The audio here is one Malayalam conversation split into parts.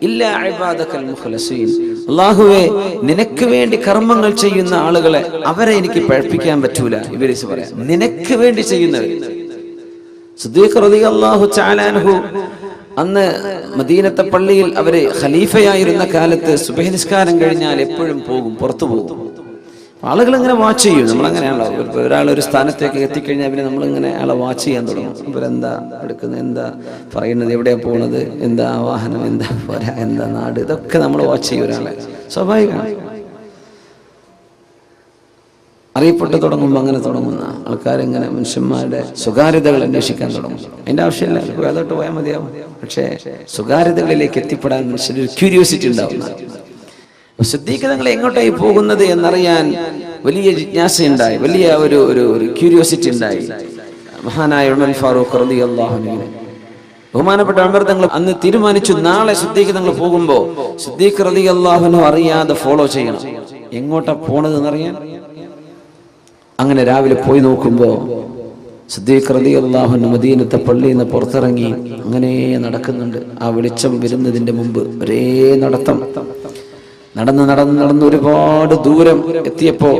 ഇല്ലാ ഇബാദകൽ മുഖ്ലസീൻ. അല്ലാഹുവേ, നിനക്ക് വേണ്ടി കർമ്മങ്ങൾ ചെയ്യുന്ന ആളുകളെ അവരെ എനിക്ക് പഴിപ്പിക്കാൻ പറ്റൂല. ഇബ്ലീസ് പറയാം, നിനക്ക് വേണ്ടി ചെയ്യുന്നവർ. സിദ്ദീഖ് റളിയല്ലാഹു തആല അൻഹു അന്ന് മദീനത്തെ പള്ളിയിൽ അവര് ഖലീഫയായിരുന്ന കാലത്ത് സുബ്ഹി നിസ്കാരം കഴിഞ്ഞാൽ എപ്പോഴും പോകും, പുറത്തു പോകും. ആളുകൾ ഇങ്ങനെ വാച്ച് ചെയ്യും. നമ്മളങ്ങനെയാണല്ലോ, ഒരാൾ ഒരു സ്ഥാനത്തേക്ക് എത്തിക്കഴിഞ്ഞാൽ പിന്നെ നമ്മളിങ്ങനെ അയാളെ വാച്ച് ചെയ്യാൻ തുടങ്ങും. ഇവരെന്താ എടുക്കുന്നത്, എന്താ പറയുന്നത്, എവിടെയാ പോകുന്നത്, എന്താ വാഹനം, എന്താ പോരാ, എന്താ നാട്, ഇതൊക്കെ നമ്മൾ വാച്ച് ചെയ്യും. ഒരാളെ സ്വാഭാവികമാണ്. അറിയപ്പെട്ടു തുടങ്ങുമ്പോൾ അങ്ങനെ തുടങ്ങുന്ന ആൾക്കാരിങ്ങനെ മനുഷ്യന്മാരുടെ സ്വകാര്യതകൾ അന്വേഷിക്കാൻ തുടങ്ങും. അതിൻ്റെ ആവശ്യമില്ല, അതോട്ട് പോയാൽ മതിയാവും. പക്ഷേ സ്വകാര്യതകളിലേക്ക് എത്തിപ്പെടാൻ മനുഷ്യരൊരു ക്യൂരിയോസിറ്റി ഉണ്ടാവുന്ന. സിദ്ദീഖ് തങ്ങൾ എങ്ങോട്ടായി പോകുന്നത് എന്നറിയാൻ വലിയ ജിജ്ഞാസയുണ്ടായി, വലിയ ഒരു ക്യൂരിയോസിറ്റി ഉണ്ടായി. മഹാനായ ഉമർ ഫാറൂഖ് റളിയല്ലാഹു അൻഹു, ബഹുമാനപ്പെട്ട ഉമർ തങ്ങൾ അന്ന് തീരുമാനിച്ചു, നാളെ സിദ്ദീഖ് തങ്ങൾ പോകുമ്പോൾ സിദ്ദീഖ് റളിയല്ലാഹു അൻഹു അറിയാതെ ഫോളോ ചെയ്യണം. എങ്ങോട്ടാ പോണത് എന്നറിയാൻ. അങ്ങനെ രാവിലെ പോയി നോക്കുമ്പോൾ സിദ്ദീഖ് റളിയല്ലാഹു അൻഹു മദീനത്തെ പള്ളിയിൽ നിന്ന് പുറത്തിറങ്ങി അങ്ങനെ നടക്കുന്നുണ്ട്. ആ വെളിച്ചം വരുന്നതിന്റെ മുമ്പ് ഒരേ നടത്തം. നടന്ന് ഒരുപാട് ദൂരം എത്തിയപ്പോ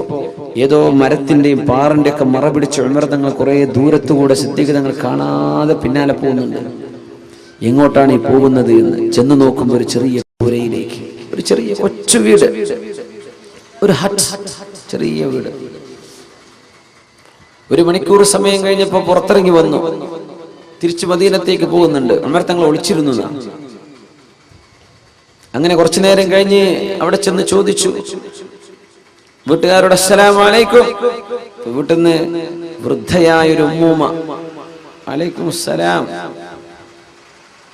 ഏതോ മരത്തിന്റെയും പാറിന്റെ ഒക്കെ മറ പിടിച്ച് ഉമർ തങ്ങൾ കുറെ ദൂരത്തുകൂടെ സിദ്ദീഖ് തങ്ങൾ കാണാതെ പിന്നാലെ പോകുന്നുണ്ട്. എങ്ങോട്ടാണ് ഈ പോകുന്നത് എന്ന് ചെന്ന് നോക്കുമ്പോൾ ഒരു ചെറിയ പുരയിലേക്ക്, ഒരു ചെറിയ കൊച്ചു വീട്, ഒരു ഹട്ട്, ചെറിയ വീട്. ഒരു മണിക്കൂർ സമയം കഴിഞ്ഞപ്പോ പുറത്തിറങ്ങി വന്നു, തിരിച്ചു മദീനത്തേക്ക് പോകുന്നുണ്ട്. ഉമർ തങ്ങൾ ഒളിച്ചിരുന്നതാണ്. അങ്ങനെ കുറച്ചു നേരം കഴിഞ്ഞ് അവിടെ ചെന്ന് ചോദിച്ചു വീട്ടുകാരോട്, അസ്സലാമു അലൈക്കും. വീട്ടിൽ നിന്ന് വൃദ്ധയായൊരു ഉമ്മൂമ്മ, അലൈക്കും അസ്സലാം,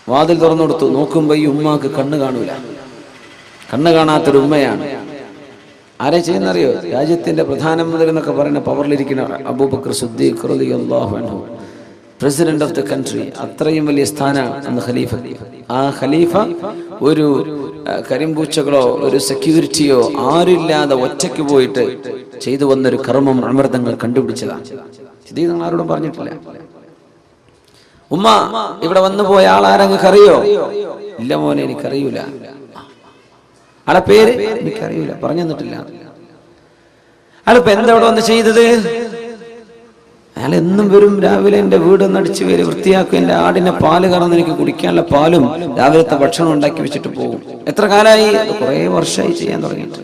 വാതിൽ തുറന്നു കൊടുത്തു. നോക്കുമ്പോ ഈ ഉമ്മാക്ക് കണ്ണ് കാണൂല, കണ്ണ് കാണാത്തൊരു ഉമ്മയാണ്. ആരെ ചെയ്യുന്നറിയോ? രാജ്യത്തിന്റെ പ്രധാനമന്ത്രി എന്നൊക്കെ പറയുന്ന പവറിലിരിക്കുന്ന അബൂബക്കർ സിദ്ദീഖ് റളിയല്ലാഹു അൻഹു, പ്രസിഡന്റ് ഓഫ് ദ കൺട്രി. അത്രയും വലിയ സ്ഥാനമാണ് അന്ന് ഖലീഫ. ആ ഖലീഫ ഒരു കരിമ്പൂച്ചകളോ ഒരു സെക്യൂരിറ്റിയോ ആരില്ലാതെ ഒറ്റയ്ക്ക് പോയിട്ട് ചെയ്തു വന്നൊരു കർമ്മം ഉമർ തങ്ങൾ കണ്ടുപിടിച്ചതാണ്. ഇത് നിങ്ങൾ ആരോടും പറഞ്ഞിട്ടില്ല. ഉമ്മ, ഇവിടെ വന്നു പോയ ആളാരെങ്കിലും അറിയോ? ഇല്ല മോനെ, എനിക്കറിയൂല. ആളെ പേര് എനിക്കറിയൂല, പറഞ്ഞു തന്നിട്ടില്ല. ആളിപ്പോ എന്താ ഇവിടെ വന്ന് ചെയ്തത്? അയാൾ എന്നും വരും, രാവിലെ എന്റെ വീട് നടിച്ചു വരും, വൃത്തിയാക്കും, എന്റെ ആടിനെ പാല് കറന്ന് എനിക്ക് കുടിക്കാനുള്ള പാലും രാവിലത്തെ ഭക്ഷണം ഉണ്ടാക്കി വെച്ചിട്ട് പോകും. എത്ര കാലമായി? കുറെ വർഷമായി ചെയ്യാൻ തുടങ്ങിയിട്ട്.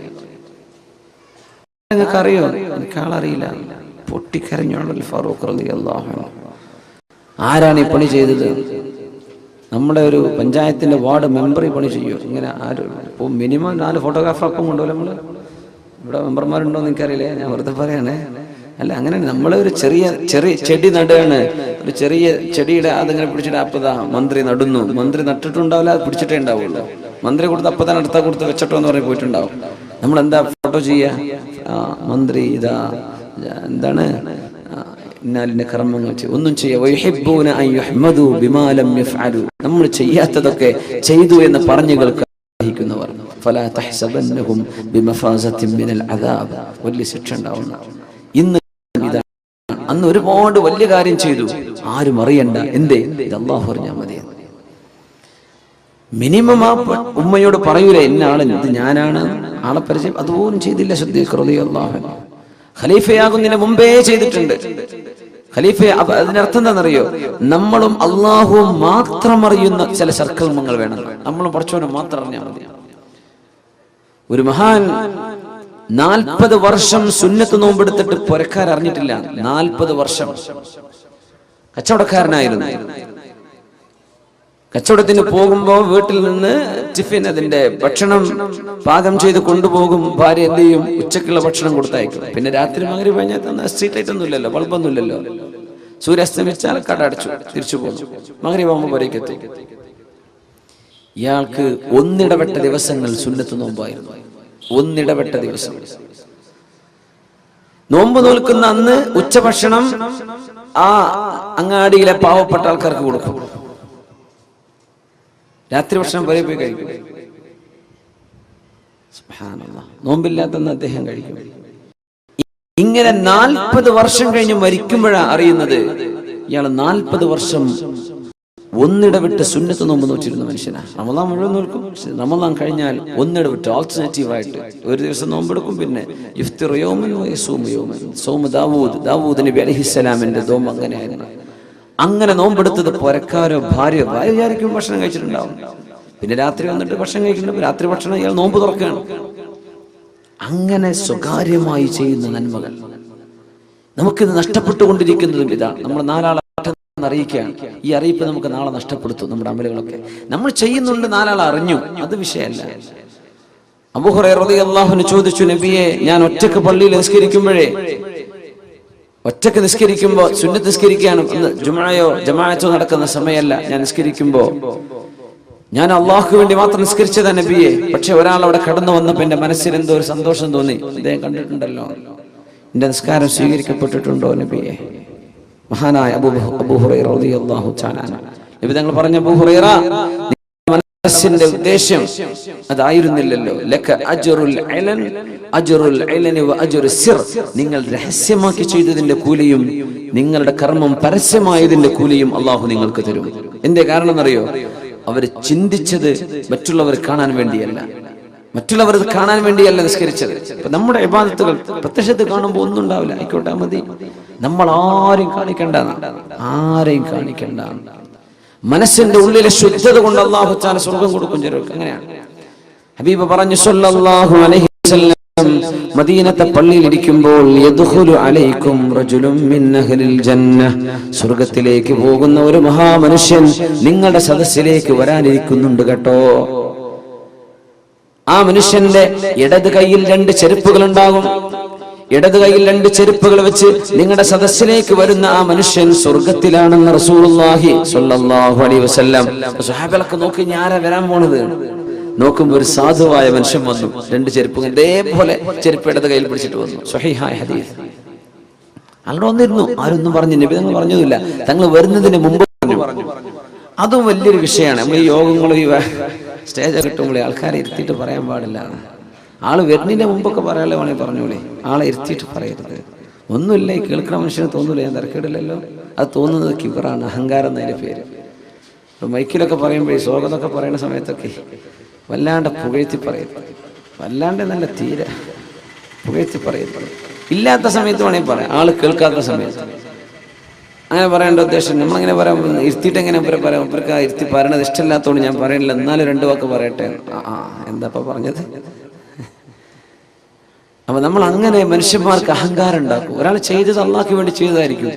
നിങ്ങൾക്ക് അറിയോ? എനിക്ക് ആളറിയില്ല. പൊട്ടിക്കരഞ്ഞോളൽ ഫാറൂഖ് റളിയല്ലാഹു അൻഹു. ആരാണ് ഈ പണി ചെയ്തത്? നമ്മുടെ ഒരു പഞ്ചായത്തിന്റെ വാർഡ് മെമ്പർ ഈ പണി ചെയ്യും. ഇങ്ങനെ ആരും ഇപ്പോൾ മിനിമം 4 ഫോട്ടോഗ്രാഫർ അപ്പം കൊണ്ടുപോലും നമ്മള്. ഇവിടെ മെമ്പർമാരുണ്ടോ എന്ന് എനിക്കറിയില്ലേ, ഞാൻ വെറുതെ പറയണേ. അല്ല, അങ്ങനെ നമ്മളൊരു ചെറിയ ചെടി നടുകയാണ്. ഒരു ചെറിയ ചെടിയുടെ അതിങ്ങനെ പിടിച്ചിട്ട് അപ്പതാ മന്ത്രി നടുന്നു. മന്ത്രി നട്ടിട്ടുണ്ടാവില്ല, അത് പിടിച്ചിട്ടേ ഉണ്ടാവുള്ളൂ. മന്ത്രി കൊടുത്ത് അപ്പതാൻ അടുത്ത കൊടുത്ത് വെച്ചിട്ടോ എന്ന് പറഞ്ഞ് പോയിട്ടുണ്ടാവും. നമ്മളെന്താ ഫോട്ടോ ചെയ്യാ? മന്ത്രി ഇതാ എന്താണ് ഇന്നാലിന്റെ കർമ്മങ്ങൾ ഒന്നും ചെയ്യാ. നമ്മൾ ചെയ്യാത്തതൊക്കെ ചെയ്തു എന്ന് പറഞ്ഞു കേൾക്കുന്നവർ വലിയ ശിക്ഷ ഉണ്ടാവുന്ന. ഇന്ന് അന്ന് ഒരുപാട് വലിയ കാര്യം ചെയ്തു, ആരും അറിയണ്ട. എന്തേ? ഇത് അല്ലാഹു അറിഞ്ഞാൽ മതി. മിനിമം ആ ഉമ്മയോട് പറയൂലേ, ഇന്ന ആള്, ഇത് ഞാനാണ്, ആളെ പരിചയം. അതുപോലും ചെയ്തില്ല സിദ്ദീഖ് റളിയല്ലാഹു അൻഹു. ഖലീഫയാകുന്നതിന് മുമ്പേ ചെയ്തിട്ടുണ്ട്. ഖലീഫ, അതിനർത്ഥം എന്താണെന്നറിയോ? നമ്മളും അള്ളാഹുവും മാത്രം അറിയുന്ന ചില സൽക്കർമ്മങ്ങൾ വേണം. നമ്മളും പഠിച്ചവനും മാത്രം അറിഞ്ഞാൽ മതി. ഒരു മഹാൻ 40 വർഷം സുന്നത്ത് നോമ്പെടുത്തിട്ട് പുരക്കാർ അറിഞ്ഞിട്ടില്ല. 40 വർഷം കച്ചവടക്കാരനായിരുന്നു. കച്ചവടത്തിന് പോകുമ്പോ വീട്ടിൽ നിന്ന് ടിഫിൻ, അതിന്റെ ഭക്ഷണം പാകം ചെയ്ത് കൊണ്ടുപോകും. ഭാര്യ എന്ത് ചെയ്യും? ഉച്ചക്കുള്ള ഭക്ഷണം കൊടുത്തയക്കും. പിന്നെ രാത്രി മഗ്‌രിബ് കഴിഞ്ഞാൽ സ്ട്രീറ്റ് ലൈറ്റ് ഒന്നും ഇല്ലല്ലോ, ബൾബൊന്നും ഇല്ലല്ലോ. സൂര്യാസ്തമിച്ചാൽ കട അടച്ചു തിരിച്ചു പോകും. മഗ്‌രിബ് ആകുമ്പോൾ പുരയ്ക്ക് എത്തി. ഇയാൾക്ക് ഒന്നിടവിട്ട ദിവസങ്ങൾ സുന്നത്ത് നോമ്പായിരുന്നു. ഒന്നിടവിട്ട ദിവസം നോമ്പ് നോൽക്കുന്ന അന്ന് ഉച്ചഭക്ഷണം ആ അങ്ങാടിയിലെ പാവപ്പെട്ട ആൾക്കാർക്ക് കൊടുക്കും. രാത്രി ഭക്ഷണം വരെ പോയി കഴിക്കും. സുബ്ഹാനല്ലാഹ്, നോമ്പില്ലാത്തന്ന് അദ്ദേഹം കഴിക്കും. ഇങ്ങനെ 40 വർഷം കഴിഞ്ഞ് മരിക്കുമ്പോഴാണ് അറിയുന്നത് ഇയാൾ 40 വർഷം ഒന്നിടവിട്ട് സുന്നത്ത് നോമ്പ് നോറ്റിരുന്ന മനുഷ്യനാണ്. റമദാൻ മുഴുവൻ നോക്കും, റമദാൻ കഴിഞ്ഞാൽ ഒന്നിടവിട്ട് ആൾട്ടർനേറ്റീവായിട്ട് ഒരു ദിവസം നോമ്പെടുക്കും. പിന്നെ ഇഫ്തിർ യൗമൻ വയസൂമു യൗമൻ. സൗമ ദാവൂദ് നബി അലൈഹിസ്സലാമിന്റെ നോമ്പ് അങ്ങനെയായിരുന്നു. അങ്ങനെ നോമ്പെടുത്തത് പുരക്കാരോ ഭാര്യ വിചാരിക്കും ഭക്ഷണം കഴിച്ചിട്ടുണ്ടാവും. പിന്നെ രാത്രി വന്നിട്ട് ഭക്ഷണം കഴിക്കുന്നുണ്ട്. രാത്രി ഭക്ഷണം ഇയാൾ നോമ്പ് തുറക്കുകയാണ്. അങ്ങനെ സ്വകാര്യമായി ചെയ്യുന്ന നന്മകൾ നമുക്കിത് നഷ്ടപ്പെട്ടുകൊണ്ടിരിക്കുന്നതും ഇതാണ്. നമ്മൾ നാലാളെ അറിയിക്കുകയാണ്. ഈ അറിയിപ്പ് നമുക്ക് നാളെ നഷ്ടപ്പെടുത്തും. നമ്മുടെ അമലുകളൊക്കെ നമ്മൾ ചെയ്യുന്നുണ്ട്, നാലാൾ അറിഞ്ഞു, അത് വിഷയമല്ല. അബൂ ഹുറൈറ റളിയല്ലാഹു അൻഹു ചോദിച്ചു, നബിയെ, ഞാൻ ഒറ്റക്ക് പള്ളിയിൽ ഒറ്റക്ക് നിസ്കരിക്കുമ്പോൾ സുന്നത്ത് നിസ്കരിക്കാനും ജുമുഅയോ ജമാഅത്തോ നടക്കുന്ന സമയമല്ല, ഞാൻ നിസ്കരിക്കുമ്പോ ഞാൻ അള്ളാഹുക്ക് വേണ്ടി മാത്രം നിസ്കരിച്ചതാ നബിയെ. പക്ഷെ ഒരാൾ അവിടെ കടന്നു വന്നപ്പോ എന്റെ മനസ്സിൽ എന്തോ ഒരു സന്തോഷം തോന്നി. അദ്ദേഹം കണ്ടിട്ടുണ്ടല്ലോ, എന്റെ നിസ്കാരം സ്വീകരിക്കപ്പെട്ടിട്ടുണ്ടോ നബിയെ? മഹാനായ അബൂ ഹുറൈറ റളിയല്ലാഹു തആല നബി തങ്ങൾ പറഞ്ഞ, അബൂ ഹുറൈറ, മനസ്സിന്റെ ഉദ്ദേശം അതായിരുന്നില്ലല്ലോ. ലക അജ്റുൽ ഇലൻ അജ്റുൽ ഇലനി വ അജ്റു സിർ. നിങ്ങൾ രഹസ്യമാക്കി ചെയ്തതിന്റെ കൂലിയും നിങ്ങളുടെ കർമ്മം പരസ്യമായതിന്റെ കൂലിയും അള്ളാഹു നിങ്ങൾക്ക് തരും. എന്തേ കാരണം എന്നറിയോ? അവർ ചിന്തിച്ചത് മറ്റുള്ളവർ കാണാൻ വേണ്ടിയല്ല, നിസ്കരിച്ചത്. ഇപ്പൊ നമ്മുടെ ഇബാദത്തുകൾ പ്രത്യക്ഷത്ത് കാണുമ്പോൾ ഒന്നും ഉണ്ടാവില്ല, ആയിക്കോട്ടെ മതി. നമ്മൾ ആരെയും കാണിക്കണ്ട. മനസ്സിന്റെ ഉള്ളിലെ ശുദ്ധത കൊണ്ട് അല്ലാഹു തആല സ്വർഗ്ഗം കൊടുക്കും ചിലർക്ക്. അങ്ങനെയാണ് ഹബീബ് പറഞ്ഞു സല്ലല്ലാഹു അലൈഹി വസല്ലം, മദീനത്തെ പള്ളിയിൽ ഇരിക്കുമ്പോൾ യദ്ഖുലു അലൈക്കും റജുലുൻ മിൻ അഹ്ലിൽ ജന്ന. സ്വർഗ്ഗത്തിലേക്ക് പോകുന്ന ഒരു മഹാമനുഷ്യൻ നിങ്ങളുടെ സദസ്സിലേക്ക് വരാനിരിക്കുന്നുണ്ട് കേട്ടോ. ആ മനുഷ്യന്റെ ഇടത് കൈയിൽ 2 ചെരുപ്പുകൾ ഉണ്ടാകും. ഇടത് കൈയിൽ 2 ചെരുപ്പുകൾ വെച്ച് നിങ്ങളുടെ സദസ്സിലേക്ക് വരുന്ന ആ മനുഷ്യൻ സ്വർഗത്തിലാണെന്ന് റസൂലുള്ളാഹി സ്വല്ലല്ലാഹു അലൈഹി വസല്ലം. സ്വഹാബികളൊക്കെ നോക്കി, ആരാ വരാൻ പോണത്? നോക്കുമ്പോ ഒരു സാധുവായ മനുഷ്യൻ വന്നു. 2 ചെരുപ്പുകൾ ഇതേപോലെ ചെരുപ്പ് ഇടത് കയ്യിൽ പിടിച്ചിട്ട് വന്നു. സ്വഹീഹായ ഹദീസ്. അവിടെ വന്നിരുന്നു. ആരൊന്നും പറഞ്ഞു, നബി തങ്ങൾ പറഞ്ഞതില്ല, തങ്ങൾ വരുന്നതിന് മുമ്പ് പറഞ്ഞു. അതും വലിയൊരു വിഷയമാണ്. നമ്മൾ ഈ യോഗങ്ങളും ഈ സ്റ്റേജ് കിട്ടുമ്പോൾ ആൾക്കാരെ ഇരുത്തിയിട്ട് പറയാൻ പാടില്ല. ആള് വരുന്നതിന്റെ മുമ്പൊക്കെ പറയാനുള്ള വേണമെങ്കിൽ പറഞ്ഞോളേ, ആളെ ഇരുത്തിയിട്ട് പറയരുത്. ഒന്നുമില്ല, ഈ കേൾക്കുന്ന മനുഷ്യന് തോന്നൂല, ഞാൻ തിരക്കേടില്ലല്ലോ. അത് തോന്നുന്നത് കിബറാണ്, അഹങ്കാരം എന്നതിന്റെ പേര്. ഇപ്പൊ മൈക്കിലൊക്കെ പറയുമ്പോഴേ സ്വാഗതമൊക്കെ പറയുന്ന സമയത്തൊക്കെ വല്ലാണ്ട് പുകഴ്ത്തി പറയരുത്. വല്ലാണ്ട് നല്ല തീരെ പുകഴ്ത്തി പറയരുത്. ഇല്ലാത്ത സമയത്ത് വേണമെങ്കിൽ പറയാം, ആള് കേൾക്കാത്ത സമയത്ത്. അങ്ങനെ പറയേണ്ട ഉദ്ദേശം നമ്മളങ്ങനെ പറയാം. ഇരുത്തിയിട്ട് എങ്ങനെ പറയാം? ഇവർക്ക് ഇരുത്തി പറയണത് ഇഷ്ടമില്ലാത്തതുകൊണ്ട് ഞാൻ പറയണില്ല, എന്നാലും 2 വാക്ക് പറയട്ടെ. എന്താ പറഞ്ഞത്? അപ്പൊ നമ്മൾ അങ്ങനെ മനുഷ്യന്മാർക്ക് അഹങ്കാരം ഉണ്ടാക്കും. ഒരാൾ ചെയ്തത് അള്ളാഹ്ക്ക് വേണ്ടി ചെയ്തതായിരിക്കും.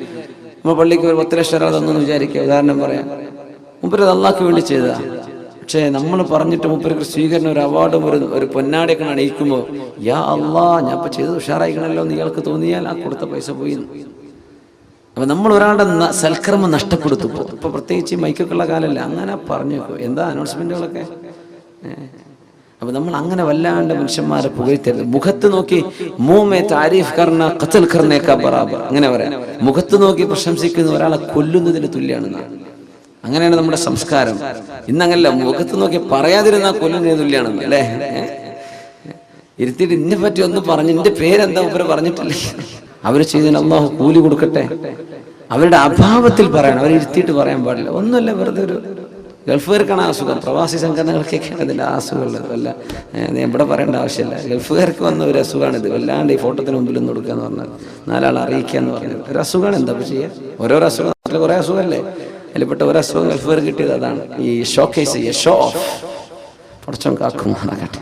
നമ്മൾ പള്ളിക്ക് ഒരു 10 ലക്ഷം ഒരാൾ തന്നു വിചാരിക്കുക, ഉദാഹരണം പറയാം. മുപ്പരത് അള്ളാഹ്ക്ക് വേണ്ടി ചെയ്തതാ. പക്ഷെ നമ്മൾ പറഞ്ഞിട്ട് മുപ്പർക്ക് സ്വീകരണം, ഒരു അവാർഡും ഒരു പൊന്നാടയൊക്കെ അണിയിക്കുമ്പോൾ, യാ അള്ളാ, ഞാൻ ഇപ്പൊ ചെയ്തത് ഉഷാറായിക്കണല്ലോ എന്ന് ഇയാൾക്ക് തോന്നിയാൽ ആ കൊടുത്ത പൈസ പോയി. അപ്പൊ നമ്മൾ ഒരാളുടെ സൽക്കർമ്മം നഷ്ടപ്പെടുത്തും. ഇപ്പൊ പ്രത്യേകിച്ച് മൈക്കൊക്കെയുള്ള കാലല്ല, അങ്ങനെ പറഞ്ഞു എന്താ അനൗൺസ്മെന്റുകളൊക്കെ. അപ്പൊ നമ്മൾ അങ്ങനെ വല്ലാണ്ട് മനുഷ്യന്മാരെ പുകഴ്ത്തരുത്. മുഖത്ത് നോക്കി മൂമേ താരീഫ് കർണ ഖത്ൽ കർണേക്കാ ബറാബർ, അങ്ങനെ പറയാം. മുഖത്ത് നോക്കി പ്രശംസിക്കുന്ന ഒരാളെ കൊല്ലുന്നതിന് തുല്യാണെന്നാണ്. അങ്ങനെയാണ് നമ്മുടെ സംസ്കാരം. ഇന്നങ്ങനല്ല, മുഖത്ത് നോക്കി പറയാതിരുന്നാൽ കൊല്ലുന്നതിന് തുല്യാണെന്ന് അല്ലേ. ഇരുത്തിയിട്ട് ഇന്നെ പറ്റി ഒന്ന് പറഞ്ഞു, എന്റെ പേരെന്താ ഇവര് പറഞ്ഞിട്ടില്ലേ? അവര് ചെയ്തതിന് അല്ലാഹു കൂലി കൊടുക്കട്ടെ. അവരുടെ അഭാവത്തിൽ പറയണം, അവരിരുത്തിയിട്ട് പറയാൻ പാടില്ല. ഒന്നുമല്ല, വെറുതെ ഒരു ഗൾഫുകാർക്കാണ് അസുഖം, പ്രവാസി സംഘടനകൾക്കൊക്കെയാണ് ഇതിൻ്റെ അസുഖമുള്ളത്. വല്ല ഇവിടെ പറയേണ്ട ആവശ്യമില്ല. ഗൾഫുകാർക്ക് വന്ന ഒരു അസുഖമാണിത്. വല്ലാണ്ട് ഈ ഫോട്ടോത്തിന് മുമ്പിൽ നിന്ന് കൊടുക്കുക എന്ന് പറഞ്ഞാൽ, 4 ആളെ അറിയിക്കുക എന്ന് പറഞ്ഞത് ഒരു അസുഖമാണ്. എന്താ ചെയ്യുക? ഓരോരോ അസുഖം, നാട്ടിൽ കുറേ അസുഖമല്ലേ, അതിൽപ്പെട്ട ഒരു അസുഖം ഗൾഫുകാർ കിട്ടിയത് അതാണ്. ഈ ഷോക്കേസ് ചെയ്യുക, ഷോ ഓഫ്. കുറച്ചും കാക്കുമാറാകട്ടെ,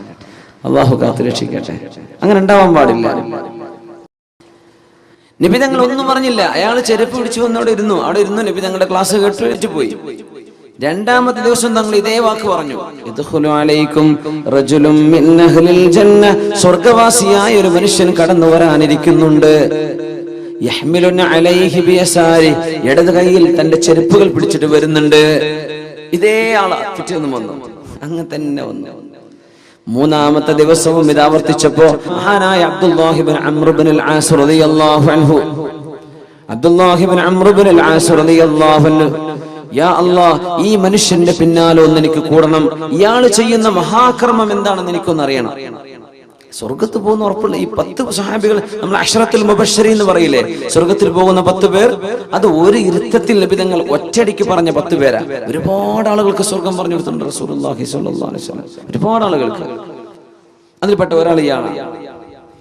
അള്ളാഹു കാത്തു രക്ഷിക്കട്ടെ. അങ്ങനെ ഉണ്ടാവാൻ പാടില്ല. നബി തങ്ങൾ ഒന്നും പറഞ്ഞില്ല. അയാൾ ചെരുപ്പ് പിടിച്ചു വന്ന് അവിടെ ഇരുന്നു. നബി തങ്ങളുടെ ക്ലാസ് കേട്ട് പോയി. 2ാമത്തെ ദിവസം തങ്ങൾ ഇതേ വാക്ക് പറഞ്ഞു, യദ്ഖുലു അലൈക്കും റജുലുൻ മിൻ അഹ്ലിൽ ജന്ന. സ്വർഗ്ഗവാസിയായ ഒരു മനുഷ്യൻ കടന്നു വരാനിരിക്കുന്നുണ്ട്. യഹ്മിലുന അലൈഹി ബിയസാരി. ഇടത് കൈയിൽ തന്റെ ചെരുപ്പുകൾ പിടിച്ചിട്ട് വരുന്നുണ്ട്. ഇതേ ആളാ പിറ്റേന്ന് വന്നു, അങ്ങനെ തന്നെ വന്നു. 3ാമത്തെ ദിവസവും ഇത് ആവർത്തിച്ചപ്പോ മഹാനായ അബ്ദുല്ലാഹി ഇബ്നു അംർ ഇബ്നുൽ ആസ് റളിയല്ലാഹു അൻഹു, യാ അല്ലാഹ്, ഈ മനുഷ്യന്റെ പിന്നാലെ ഒന്ന് എനിക്ക് കൂടണം. ഇയാൾ ചെയ്യുന്ന മഹാകർമ്മം എന്താണെന്ന് എനിക്കൊന്ന് അറിയണം. സ്വർഗത്ത് പോകുന്ന ഉറപ്പുള്ള ഈ 10 സഹാബികൾ, നമ്മൾ അശ്റത്തുൽ മുബശ്ശരീൻ എന്ന് പറയില്ലേ, സ്വർഗത്തിൽ പോകുന്ന 10 പേർ, അത് ഒരു ഇരുത്തത്തിൽ നബി തങ്ങൾ ഒറ്റയടിക്ക് പറഞ്ഞ 10 പേരാ. ഒരുപാട് ആളുകൾക്ക് സ്വർഗം പറഞ്ഞു കൊടുത്തിട്ടുണ്ട് റസൂലുള്ളാഹി സ്വല്ലല്ലാഹു അലൈഹി വസല്ലം, ഒരുപാട് ആളുകൾക്ക്. അതിൽപ്പെട്ട ഒരാൾ ഇയാളാണ്.